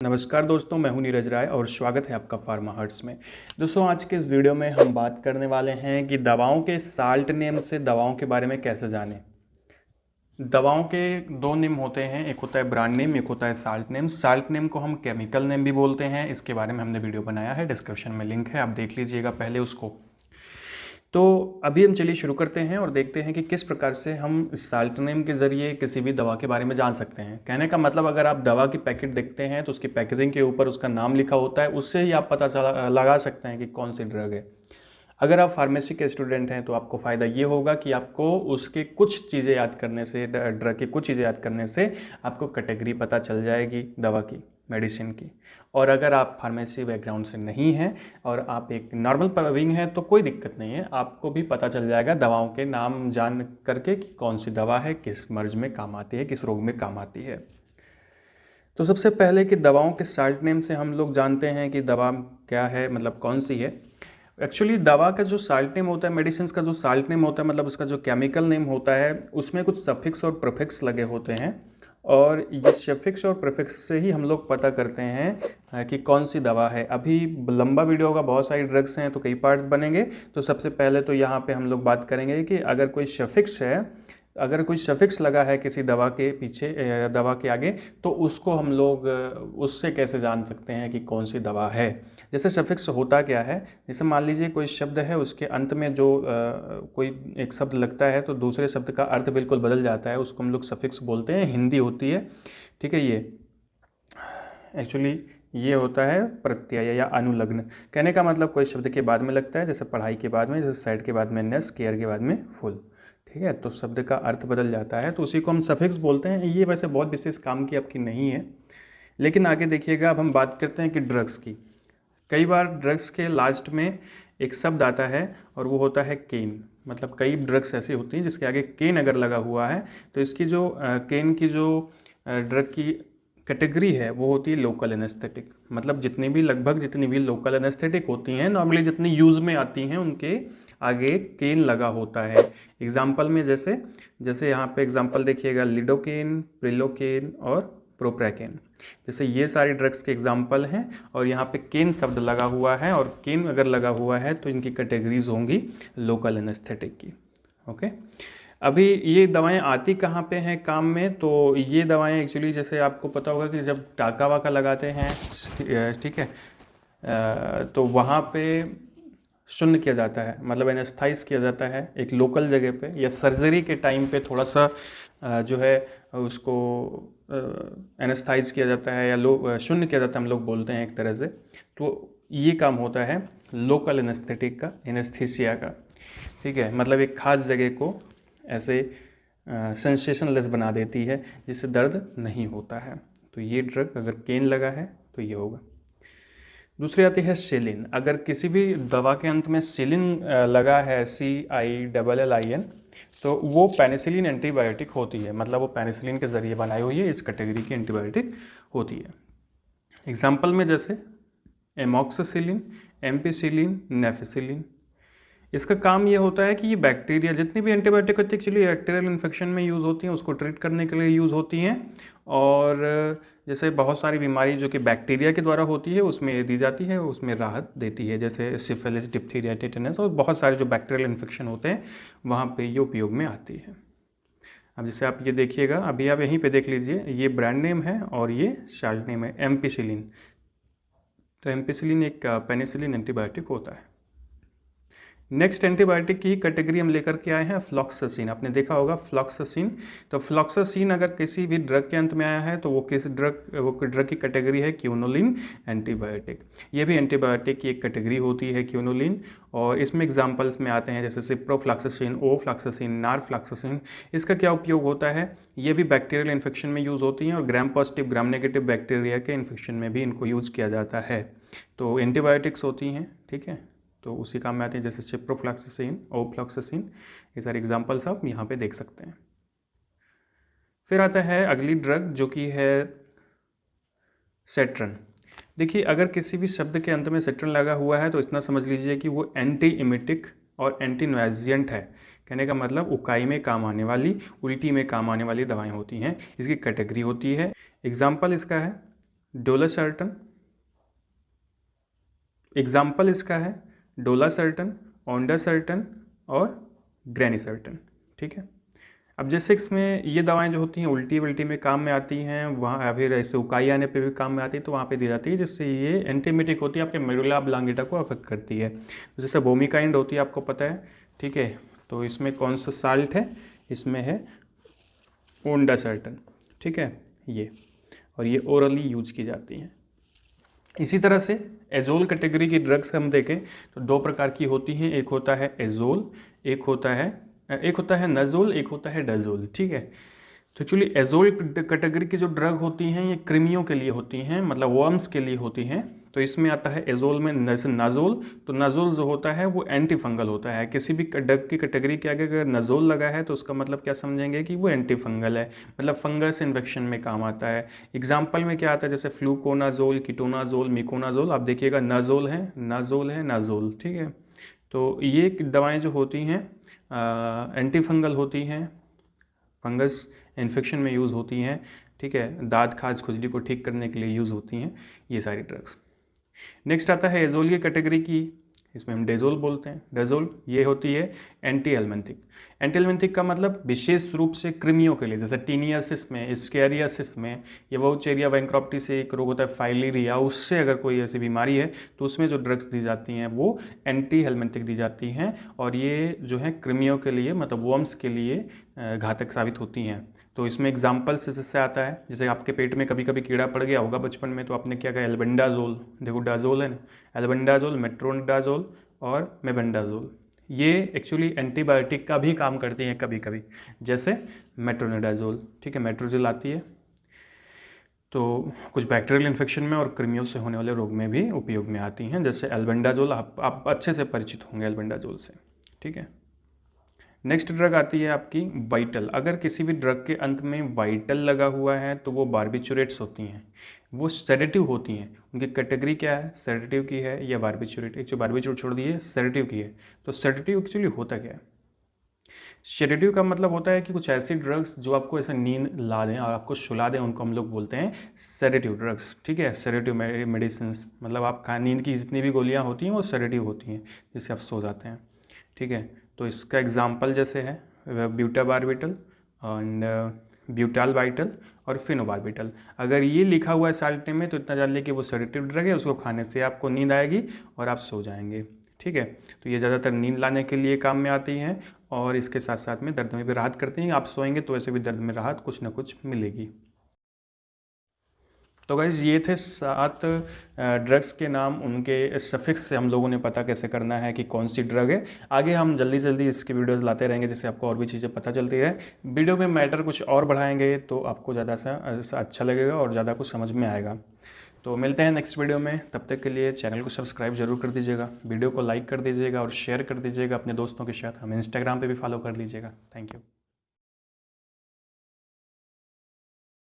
नमस्कार दोस्तों, मैं हूं नीरज राय और स्वागत है आपका फार्मा हर्ट्स में। दोस्तों, आज के इस वीडियो में हम बात करने वाले हैं कि दवाओं के साल्ट नेम से दवाओं के बारे में कैसे जानें। दवाओं के दो नेम होते हैं, एक होता है ब्रांड नेम, एक होता है साल्ट नेम। साल्ट नेम को हम केमिकल नेम भी बोलते हैं। इसके बारे में हमने वीडियो बनाया है, डिस्क्रिप्शन में लिंक है, आप देख लीजिएगा पहले उसको। तो अभी हम चलिए शुरू करते हैं और देखते हैं कि किस प्रकार से हम साल्ट नेम के ज़रिए किसी भी दवा के बारे में जान सकते हैं। कहने का मतलब, अगर आप दवा की पैकेट देखते हैं तो उसकी पैकेजिंग के ऊपर उसका नाम लिखा होता है, उससे ही आप पता लगा सकते हैं कि कौन सी ड्रग है। अगर आप फार्मेसी के स्टूडेंट हैं तो आपको फ़ायदा ये होगा कि आपको उसके कुछ चीज़ें याद करने से, ड्रग की कुछ चीज़ें याद करने से आपको कैटेगरी पता चल जाएगी दवा की, मेडिसिन की। और अगर आप फार्मेसी बैकग्राउंड से नहीं हैं और आप एक नॉर्मल प्रवीण हैं तो कोई दिक्कत नहीं है, आपको भी पता चल जाएगा दवाओं के नाम जान करके कि कौन सी दवा है, किस मर्ज में काम आती है, किस रोग में काम आती है। तो सबसे पहले कि दवाओं के साल्ट नेम से हम लोग जानते हैं कि दवा क्या है, मतलब कौन सी है। एक्चुअली दवा का जो साल्ट नेम होता है, मेडिसिन का जो साल्ट नेम होता है, मतलब उसका जो केमिकल नेम होता है, उसमें कुछ सफिक्स और प्रीफिक्स लगे होते हैं। और ये सफिक्स और प्रीफिक्स से ही हम लोग पता करते हैं कि कौन सी दवा है। अभी लंबा वीडियो होगा, बहुत सारी ड्रग्स हैं तो कई पार्ट्स बनेंगे। तो सबसे पहले तो यहाँ पे हम लोग बात करेंगे कि अगर कोई सफिक्स है, अगर कोई सफिक्स लगा है किसी दवा के पीछे, दवा के आगे, तो उसको हम लोग उससे कैसे जान सकते हैं कि कौन सी दवा है। जैसे सफिक्स होता क्या है, जैसे मान लीजिए कोई शब्द है, उसके अंत में जो कोई एक शब्द लगता है तो दूसरे शब्द का अर्थ बिल्कुल बदल जाता है, उसको हम लोग सफिक्स बोलते हैं। हिंदी होती है, ठीक है। ये एक्चुअली ये होता है प्रत्यय या अनुलग्न। कहने का मतलब कोई शब्द के बाद में लगता है, जैसे पढ़ाई के बाद में, जैसे सेट के बाद में नेस, केयर के बाद में फुल, ठीक है। तो शब्द का अर्थ बदल जाता है तो उसी को हम सफिक्स बोलते हैं। ये वैसे बहुत विशेष काम की आपकी नहीं है, लेकिन आगे देखिएगा। अब हम बात करते हैं कि ड्रग्स की। कई बार ड्रग्स के लास्ट में एक शब्द आता है और वो होता है केन। मतलब कई ड्रग्स ऐसी होती हैं जिसके आगे केन अगर लगा हुआ है तो इसकी जो केन की जो ड्रग की कैटेगरी है वो होती है लोकल एनेस्थेटिक। मतलब लगभग जितनी भी लोकल एनेस्थेटिक होती हैं, नॉर्मली जितनी यूज़ में आती हैं, उनके आगे केन लगा होता है। एग्जाम्पल में जैसे यहाँ पे एग्जाम्पल देखिएगा, लिडोकेन, प्रिलोकेन और प्रोप्राकेन। जैसे ये सारी ड्रग्स के एग्जाम्पल हैं और यहाँ पे केन शब्द लगा हुआ है, और केन अगर लगा हुआ है तो इनकी कैटेगरीज होंगी लोकल एनेस्थेटिक की। ओके, अभी ये दवाएं आती कहाँ पे हैं काम में, तो ये दवाएं एक्चुअली जैसे आपको पता होगा कि जब टाका वाका लगाते हैं, ठीक है, तो वहाँ पे शून्य किया जाता है, मतलब एनेस्थाइज किया जाता है एक लोकल जगह पे, या सर्जरी के टाइम पे थोड़ा सा जो है उसको एनेस्थाइज किया जाता है या शून्य किया जाता है, हम लोग बोलते हैं एक तरह से। तो ये काम होता है लोकल एनेस्थेटिक का, एनेस्थीसिया का, ठीक है। मतलब एक खास जगह को ऐसे सेंसेशनलेस बना देती है जिससे दर्द नहीं होता है। तो ये ड्रग अगर केन लगा है तो ये होगा। दूसरी आती है सिलिन। अगर किसी भी दवा के अंत में सिलिन लगा है, CILLIN, तो वो पेनिसिलिन एंटीबायोटिक होती है। मतलब वो पेनिसिलिन के ज़रिए बनाई हुई है, इस कैटेगरी की एंटीबायोटिक होती है। एग्जाम्पल में जैसे एमॉक्सिसिलिन, एम्पिसिलिन, नेफिसिलिन। इसका काम ये होता है कि ये बैक्टीरिया, जितनी भी एंटीबायोटिक होती है एक्चुअली बैक्टीरियल इन्फेक्शन में यूज़ होती हैं, उसको ट्रीट करने के लिए यूज़ होती हैं। और जैसे बहुत सारी बीमारी जो कि बैक्टीरिया के द्वारा होती है उसमें दी जाती है, उसमें राहत देती है, जैसे सिफिलिस, डिप्थीरिया, टेटनस और बहुत सारे जो बैक्टीरियल इन्फेक्शन होते हैं वहाँ पे ये उपयोग में आती है। अब जैसे आप ये देखिएगा, अभी आप यहीं पे देख लीजिए, ये ब्रांड नेम है और ये साल्ट नेम है, एम्पिसिलिन। तो एम्पिसिलिन एक पेनिसिलिन एंटीबायोटिक होता है। नेक्स्ट एंटीबायोटिक की कैटेगरी हम लेकर के आए हैं फ्लॉक्सासिन। आपने देखा होगा फ्लॉक्सासिन। तो फ्लॉक्सासिन अगर किसी भी ड्रग के अंत में आया है तो वो ड्रग की कैटेगरी है क्यूनोलिन एंटीबायोटिक। ये भी एंटीबायोटिक की एक कैटेगरी होती है क्यूनोलिन। और इसमें एग्जांपल्स में आते हैं जैसे सिप्रोफ्लॉक्सासिन, ओफ्लॉक्सासिन, नारफ्लॉक्सासिन। इसका क्या उपयोग होता है, ये भी बैक्टीरियल इन्फेक्शन में यूज़ होती हैं और gram positive gram negative bacteria के इन्फेक्शन में भी इनको यूज़ किया जाता है। तो एंटीबायोटिक्स होती हैं, ठीक है। तो उसी काम में आते हैं जैसे सिप्रोफ्लॉक्सासिन, ओफ्लॉक्सासिन। ये सारे एग्जांपल्स आप यहाँ पे देख सकते हैं। फिर आता है अगली ड्रग जो कि है सेट्रन। देखिए, अगर किसी भी शब्द के अंत में सेट्रन लगा हुआ है तो इतना समझ लीजिए कि वो एंटी इमेटिक और एंटी नोएजिएंट है। कहने का मतलब उकाई में काम आने वाली, उल्टी में काम आने वाली दवाएं होती हैं, इसकी कैटेगरी होती है। एग्जाम्पल इसका है डोलासर्टन, एग्जाम्पल इसका है डोलासर्टन, ओंडासर्टन और ग्रेनिसर्टन। ठीक है। अब जैसे इसमें ये दवाएं जो होती हैं उल्टी वल्टी में काम में आती हैं, वहाँ फिर ऐसे उकाई आने पे भी काम में आती है, तो वहाँ पे दी जाती है, जिससे ये एंटीमेटिक होती है, आपके मेडुला ऑब्लांगेटा को अफेक्ट करती है। जैसे वोमिकाइंड होती है, आपको पता है। ठीक है। तो इसमें कौन सा साल्ट है, इसमें है ओंडासर्टन। ठीक है ये, और ये ओरली यूज की जाती हैं। इसी तरह से एजोल कैटेगरी की ड्रग्स हम देखें तो दो प्रकार की होती हैं, एक होता है एजोल, एक होता है नजोल, एक होता है डाजोल। ठीक है। तो एक्चुअली एजोल कैटेगरी की जो ड्रग होती हैं ये कृमियों के लिए होती हैं, मतलब वर्म्स के लिए होती हैं। तो इसमें आता है एजोल में जैसे नाजोल, तो नाजोल जो होता है वो एंटी फंगल होता है। किसी भी ड्रग की कैटेगरी के आगे अगर नाजोल लगा है तो उसका मतलब क्या समझेंगे कि वो एंटी फंगल है, मतलब फंगस इन्फेक्शन में काम आता है। एग्जाम्पल में क्या आता है, जैसे फ्लूकोनाजोल, कीटोनाजोल, मिकोनाजोल, आप देखिएगा नाजोल है, नाजोल है, नाजोल। ठीक है। तो ये दवाएँ जो होती हैं एंटी फंगल होती हैं, फंगस इन्फेक्शन में यूज़ होती हैं। ठीक है। दाँत खाज खुजली को ठीक करने के लिए यूज़ होती हैं ये सारी ड्रग्स। नेक्स्ट आता है एजोल की कैटेगरी की, इसमें हम डेजोल बोलते हैं। डेजोल ये होती है एंटी एल्मेंथिक। एंटी एल्मेंथिक का मतलब विशेष रूप से कृमियों के लिए, जैसे टीनियासिस में, स्केरियासिस में, या वाउचेरिया बैंक्रॉप्टी से एक रोग होता है फाइलेरिया, उससे अगर कोई ऐसी बीमारी है तो उसमें जो ड्रग्स दी जाती हैं वो एंटी एल्मेंथिक दी जाती हैं, और ये जो है कृमियों के लिए, मतलब वर्म्स के लिए घातक साबित होती हैं। तो इसमें एग्जाम्पल्स जैसे आता है, जैसे आपके पेट में कभी कभी कीड़ा पड़ गया होगा बचपन में, तो आपने क्या कहा, एल्बेंडाजोल, देखो डाजोल है ना, एल्बेंडाजोल, मेट्रोनिडाजोल और मेबेंडाजोल, ये एक्चुअली एंटीबायोटिक का भी काम करती हैं कभी कभी, जैसे मेट्रोनिडाजोल। ठीक है। मेट्रोजिल आती है, तो कुछ बैक्टीरियल इन्फेक्शन में और कृमियों से होने वाले रोग में भी उपयोग में आती हैं, जैसे एल्बेंडाजोल, आप अच्छे से परिचित होंगे एल्बेंडाजोल से। ठीक है। नेक्स्ट ड्रग आती है आपकी वाइटल। अगर किसी भी ड्रग के अंत में वाइटल लगा हुआ है तो वो बार्बिचुरेट्स होती हैं, वो सेडेटिव होती हैं। उनकी कैटेगरी क्या है, सेडेटिव की है या बार्बिचुरेट, जो बार्बिचुरेट छोड़ दिए सेडेटिव की है। तो सेडेटिव एक्चुअली होता क्या है, सेडेटिव का मतलब होता है कि कुछ ऐसी ड्रग्स जो आपको ऐसे नींद ला दें और आपको सुला दें, उनको हम लोग बोलते हैं सेडेटिव ड्रग्स। ठीक है। सेडेटिव मेडिसिन, मतलब आप नींद की जितनी भी गोलियाँ होती हैं वो सेडेटिव होती हैं, जिससे आप सो जाते हैं। ठीक है। तो इसका एग्जाम्पल जैसे है ब्यूटाबार्बिटल एंड ब्यूटालबाइटल और फिनोबार्बिटल। अगर ये लिखा हुआ है साल्ट में तो इतना जान लें कि वो सेडेटिव ड्रग है, उसको खाने से आपको नींद आएगी और आप सो जाएंगे। ठीक है। तो ये ज़्यादातर नींद लाने के लिए काम में आती हैं, और इसके साथ साथ में दर्द में भी राहत करती हैं। आप सोएंगे तो वैसे भी दर्द में राहत कुछ ना कुछ मिलेगी। तो गाइज़ ये थे 7 ड्रग्स के नाम, उनके सफिक्स से हम लोगों ने पता कैसे करना है कि कौन सी ड्रग है। आगे हम जल्दी जल्दी इसकी वीडियोस लाते रहेंगे, जिससे आपको और भी चीज़ें पता चलती है। वीडियो में मैटर कुछ और बढ़ाएंगे तो आपको ज़्यादा सा अच्छा लगेगा और ज़्यादा कुछ समझ में आएगा। तो मिलते हैं नेक्स्ट वीडियो में, तब तक के लिए चैनल को सब्सक्राइब जरूर कर दीजिएगा, वीडियो को लाइक कर दीजिएगा और शेयर कर दीजिएगा अपने दोस्तों के साथ। हमें इंस्टाग्राम पर भी फॉलो कर लीजिएगा। Thank you.